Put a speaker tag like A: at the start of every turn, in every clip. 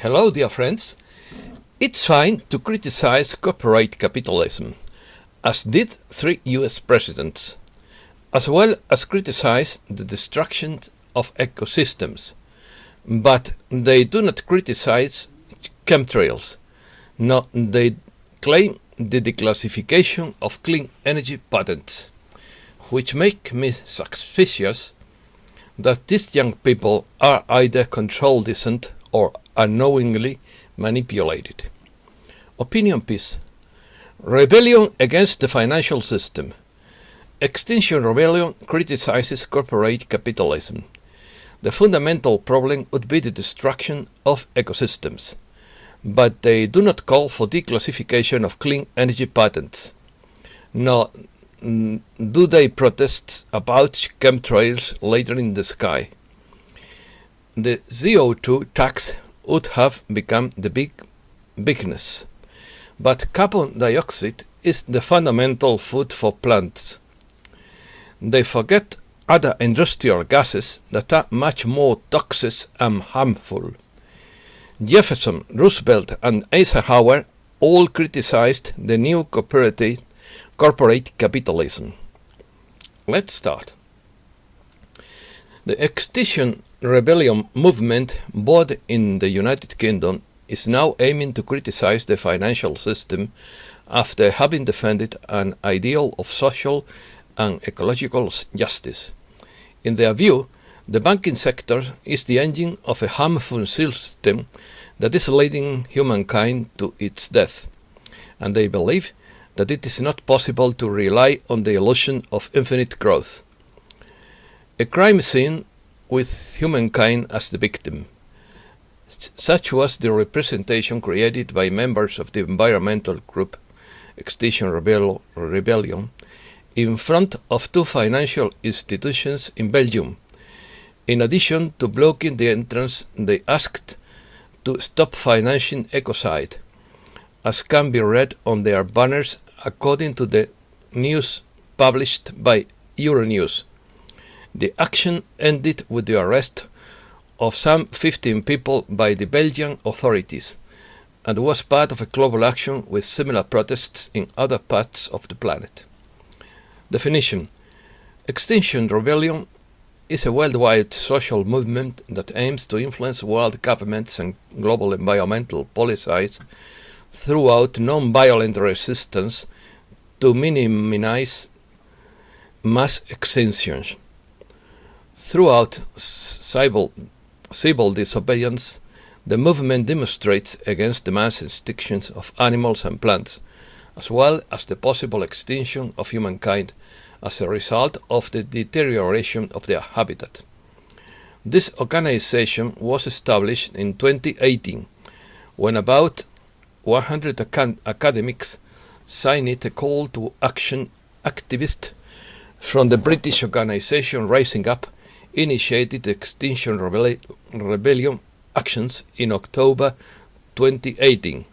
A: Hello, dear friends. It's fine to criticize corporate capitalism, as did 3 US presidents, as well as criticize the destruction of ecosystems. But they do not criticize chemtrails. No, they claim the declassification of clean energy patents, which make me suspicious that these young people are either control decent or unknowingly manipulated. Opinion piece. Rebellion against the financial system. Extinction Rebellion criticizes corporate capitalism. The fundamental problem would be the destruction of ecosystems, but they do not call for declassification of clean energy patents. Nor do they protest about chemtrails littering the sky. The CO2 tax would have become the bigness, but carbon dioxide is the fundamental food for plants. They forget other industrial gases that are much more toxic and harmful. Jefferson, Roosevelt and Eisenhower all criticized the new corporate capitalism. Let's start. The Extinction Rebellion movement, both in the United Kingdom, is now aiming to criticize the financial system after having defended an ideal of social and ecological justice. In their view, the banking sector is the engine of a harmful system that is leading humankind to its death, and they believe that it is not possible to rely on the illusion of infinite growth. A crime scene with humankind as the victim. Such was the representation created by members of the environmental group Extinction Rebellion in front of 2 financial institutions in Belgium. In addition to blocking the entrance, they asked to stop financing ecocide, as can be read on their banners according to the news published by Euronews. The action ended with the arrest of some 15 people by the Belgian authorities and was part of a global action with similar protests in other parts of the planet. Definition. Extinction Rebellion is a worldwide social movement that aims to influence world governments and global environmental policies throughout non-violent resistance to minimize mass extinctions. Throughout civil disobedience, the movement demonstrates against the mass extinctions of animals and plants, as well as the possible extinction of humankind as a result of the deterioration of their habitat. This organization was established in 2018, when about 100 academics signed a call to action. Activists from the British organization Rising Up initiated Extinction Rebellion actions in October 2018.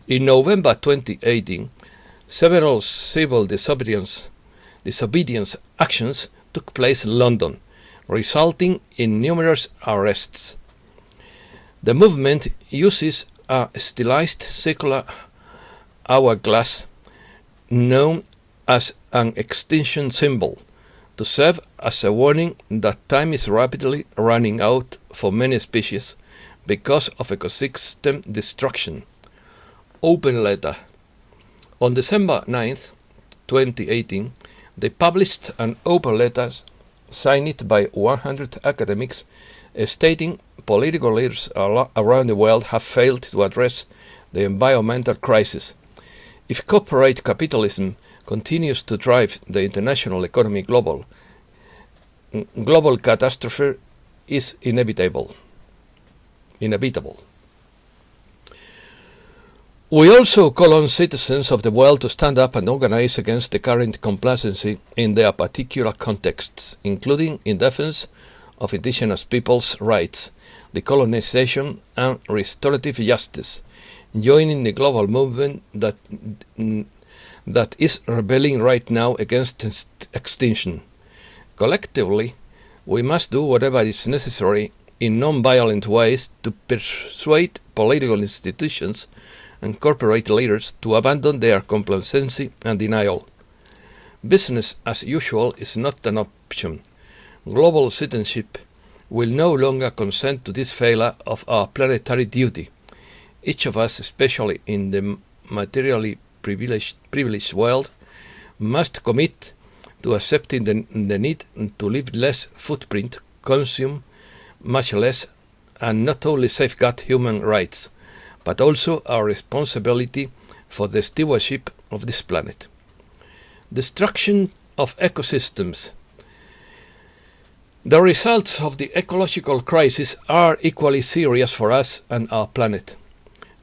A: In November 2018, several civil disobedience actions took place in London, resulting in numerous arrests. The movement uses a stylized circular hourglass known as an extinction symbol to serve as a warning that time is rapidly running out for many species because of ecosystem destruction. Open letter. On December 9, 2018, they published an open letter signed by 100 academics stating political leaders around the world have failed to address the environmental crisis. If corporate capitalism continues to drive the international economy global catastrophe is inevitable. We also call on citizens of the world to stand up and organize against the current complacency in their particular contexts, including in defense of indigenous peoples' rights, decolonization and restorative justice, joining the global movement that is rebelling right now against extinction. Collectively, we must do whatever is necessary in non-violent ways to persuade political institutions and corporate leaders to abandon their complacency and denial. Business as usual is not an option. Global citizenship will no longer consent to this failure of our planetary duty. Each of us, especially in the materially privileged world, must commit to accepting the need to leave less footprint, consume much less, and not only safeguard human rights, but also our responsibility for the stewardship of this planet. Destruction of ecosystems. The results of the ecological crisis are equally serious for us and our planet.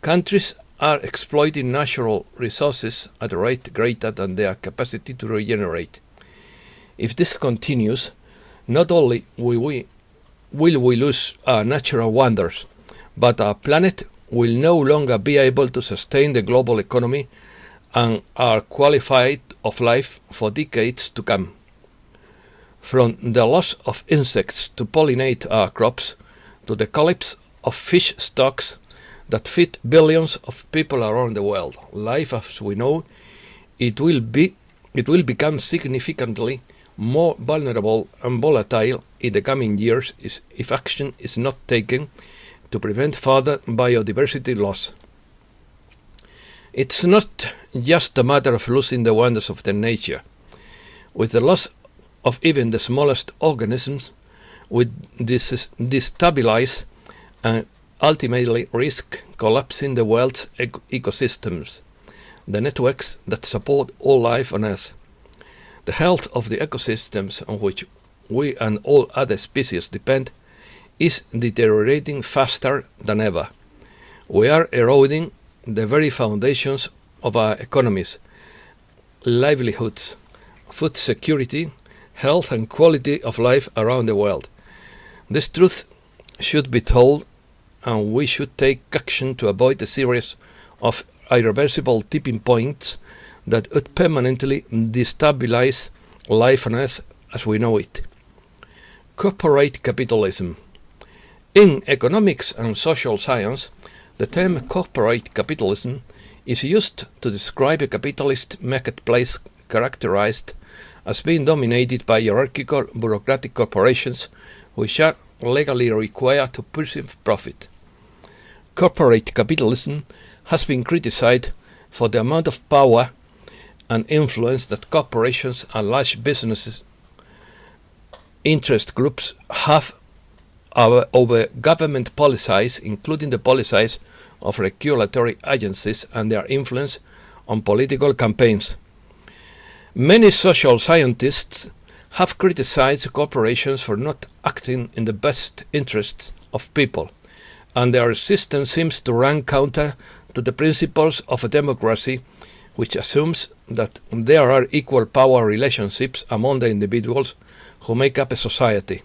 A: Countries are exploiting natural resources at a rate greater than their capacity to regenerate. If this continues, not only will we lose our natural wonders, but our planet will no longer be able to sustain the global economy and our quality of life for decades to come. From the loss of insects to pollinate our crops, to the collapse of fish stocks that feed billions of people around the world, life as we know it will become significantly more vulnerable and volatile in the coming years if action is not taken to prevent further biodiversity loss. It's not just a matter of losing the wonders of the nature. With the loss of even the smallest organisms, we destabilize and ultimately risk collapsing the world's ecosystems, the networks that support all life on Earth. The health of the ecosystems on which we and all other species depend is deteriorating faster than ever. We are eroding the very foundations of our economies, livelihoods, food security, health and quality of life around the world. This truth should be told, and we should take action to avoid a series of irreversible tipping points that would permanently destabilize life on Earth as we know it. Corporate capitalism. In economics and social science, the term corporate capitalism is used to describe a capitalist marketplace characterized as being dominated by hierarchical bureaucratic corporations which are legally required to perceive profit. Corporate capitalism has been criticized for the amount of power and influence that corporations and large businesses interest groups have over government policies, including the policies of regulatory agencies and their influence on political campaigns. Many social scientists have criticized corporations for not acting in the best interests of people, and their resistance seems to run counter to the principles of a democracy, which assumes that there are equal power relationships among the individuals who make up a society.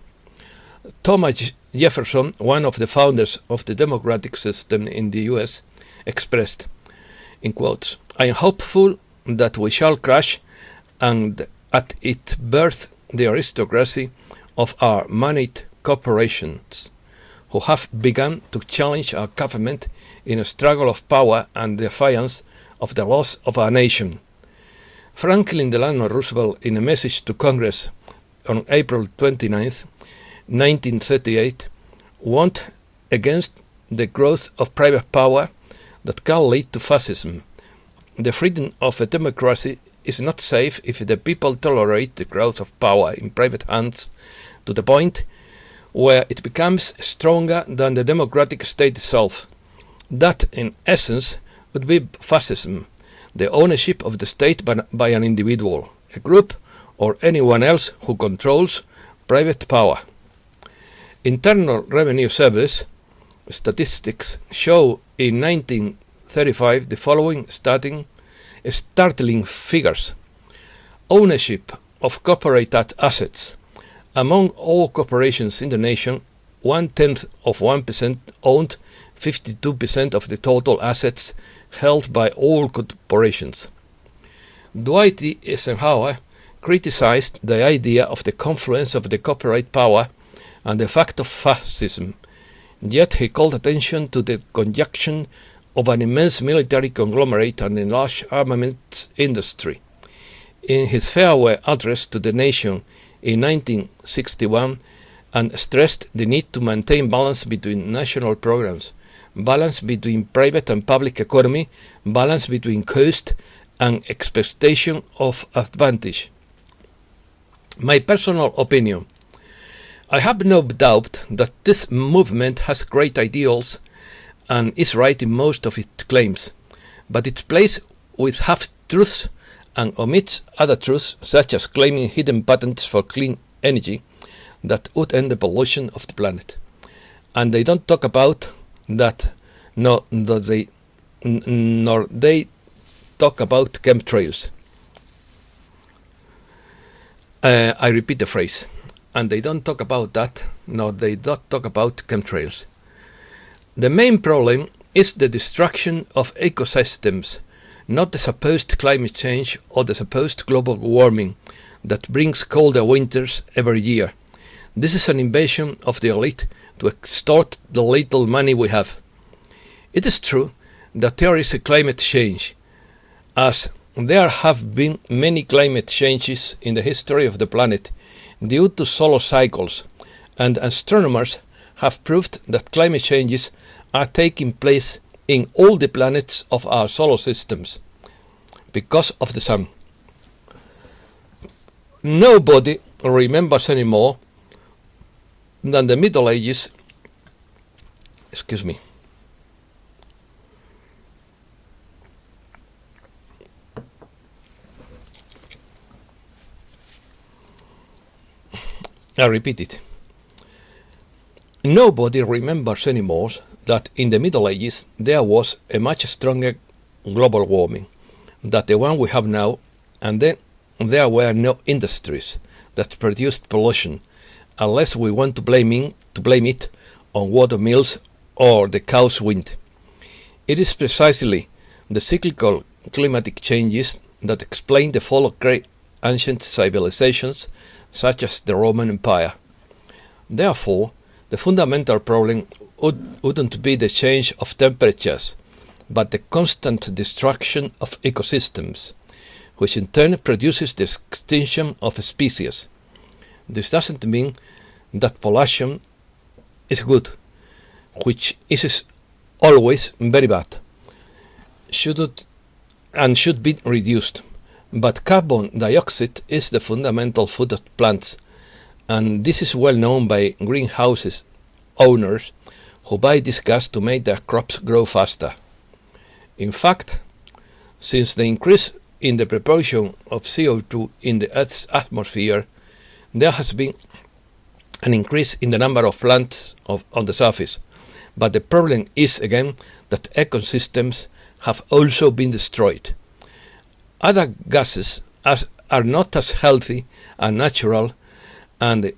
A: Thomas Jefferson, one of the founders of the democratic system in the US, expressed, in quotes, "I am hopeful that we shall crush and at its birth the aristocracy of our moneyed corporations, who have begun to challenge our government in a struggle of power and defiance of the laws of our nation." Franklin Delano Roosevelt, in a message to Congress on April 29, 1938, warned against the growth of private power that can lead to fascism. The freedom of a democracy is not safe if the people tolerate the growth of power in private hands to the point where it becomes stronger than the democratic state itself. That, in essence, would be fascism, the ownership of the state by an individual, a group, or anyone else who controls private power. Internal Revenue Service statistics show in 1935 the following startling figures. Ownership of corporate assets. Among all corporations in the nation, 1/10 of 1% owned 52% of the total assets held by all corporations. Dwight D. Eisenhower criticized the idea of the confluence of the corporate power and the fact of fascism Yet he called attention to the conjunction of an immense military conglomerate and a large armaments industry. In his farewell address to the nation in 1961, and stressed the need to maintain balance between national programs, balance between private and public economy, balance between cost and expectation of advantage. My personal opinion: I have no doubt that this movement has great ideals and is right in most of its claims, but it plays with half-truths and omits other truths, such as claiming hidden patents for clean energy that would end the pollution of the planet. And they don't talk about that, nor they talk about chemtrails. I repeat the phrase. And they don't talk about that, nor they don't talk about chemtrails. The main problem is the destruction of ecosystems, not the supposed climate change or the supposed global warming that brings colder winters every year. This is an invasion of the elite to extort the little money we have. It is true that there is a climate change, as there have been many climate changes in the history of the planet due to solar cycles, and astronomers have proved that climate changes are taking place in all the planets of our solar systems because of the sun. Nobody remembers anymore than the Middle Ages. Excuse me. I repeat it. Nobody remembers anymore that in the Middle Ages there was a much stronger global warming than the one we have now, and then there were no industries that produced pollution, unless we want to blame it on water mills or the cow's wind. It is precisely the cyclical climatic changes that explain the fall of great ancient civilizations such as the Roman Empire. Therefore, the fundamental problem wouldn't be the change of temperatures, but the constant destruction of ecosystems, which in turn produces the extinction of species. This doesn't mean that pollution is good, which is always very bad, should be reduced. But carbon dioxide is the fundamental food of plants, and this is well known by greenhouses owners who buy this gas to make their crops grow faster. In fact, since the increase in the proportion of CO2 in the Earth's atmosphere, there has been an increase in the number of plants on the surface. But the problem is again that ecosystems have also been destroyed. Other gases are not as healthy and natural, and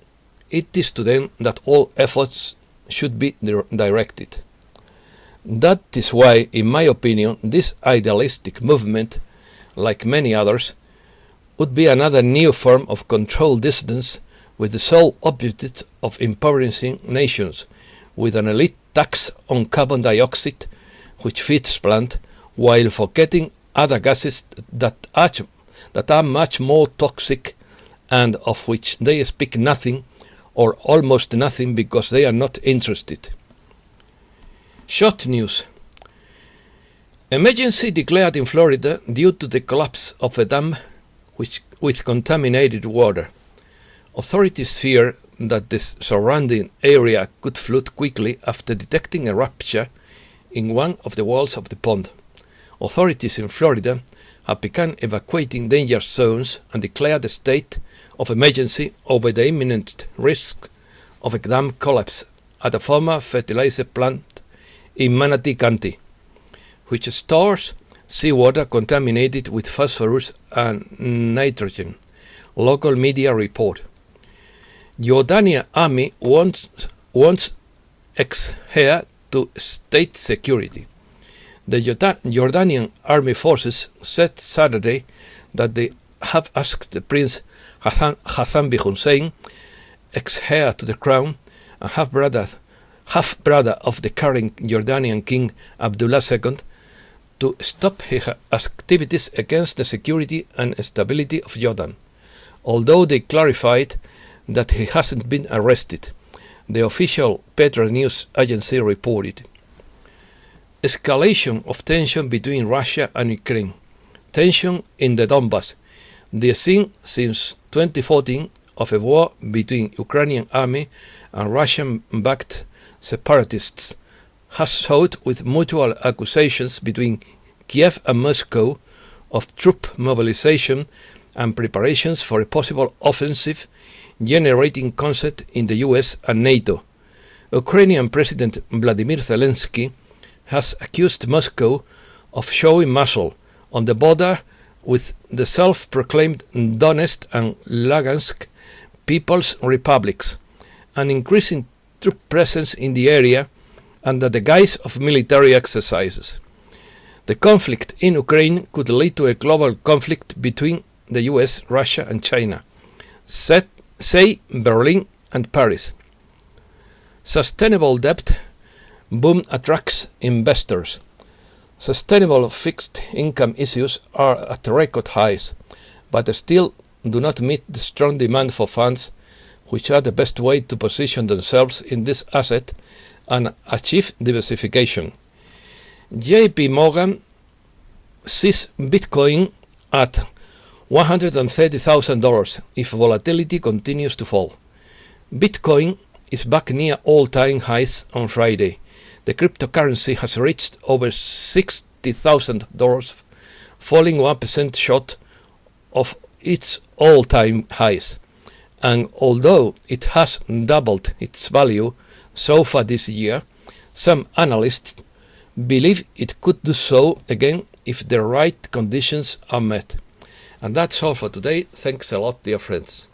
A: it is to them that all efforts should be directed. That is why, in my opinion, this idealistic movement, like many others, would be another new form of controlled dissidence with the sole objective of impoverishing nations, with an elite tax on carbon dioxide which feeds plants, while forgetting other gases that are much more toxic and of which they speak nothing or almost nothing because they are not interested. Short news. Emergency declared in Florida due to the collapse of a dam with contaminated water. Authorities fear that the surrounding area could flood quickly after detecting a rupture in one of the walls of the pond. Authorities in Florida have begun evacuating danger zones and declared a state of emergency over the imminent risk of a dam collapse at a former fertilizer plant in Manatee County, which stores seawater contaminated with phosphorus and nitrogen, local media report. Jordanian army wants ex-heir to state security. The Jordanian army forces said Saturday that they have asked Prince Hassan bin Hussein, ex-heir to the crown and half-brother half-brother of the current Jordanian king Abdullah II, to stop his activities against the security and stability of Jordan, although they clarified that he hasn't been arrested, the official Petra news agency reported. Escalation of tension between Russia and Ukraine. Tension in the Donbass. The scene since 2014 of a war between Ukrainian army and Russian-backed separatists has sought with mutual accusations between Kiev and Moscow of troop mobilization and preparations for a possible offensive, generating concern in the US and NATO. Ukrainian President Vladimir Zelensky has accused Moscow of showing muscle on the border with the self-proclaimed Donetsk and Lugansk People's Republics, and increasing troop presence in the area under the guise of military exercises. The conflict in Ukraine could lead to a global conflict between the US, Russia and China, say Berlin and Paris. Sustainable debt boom attracts investors. Sustainable fixed income issues are at record highs, but still do not meet the strong demand for funds, which are the best way to position themselves in this asset and achieve diversification. JP Morgan sees Bitcoin at $130,000 if volatility continues to fall. Bitcoin is back near all-time highs on Friday. The cryptocurrency has reached over $60,000, falling 1% short of its all-time highs. And although it has doubled its value so far this year, some analysts believe it could do so again if the right conditions are met. And that's all for today. Thanks a lot, dear friends.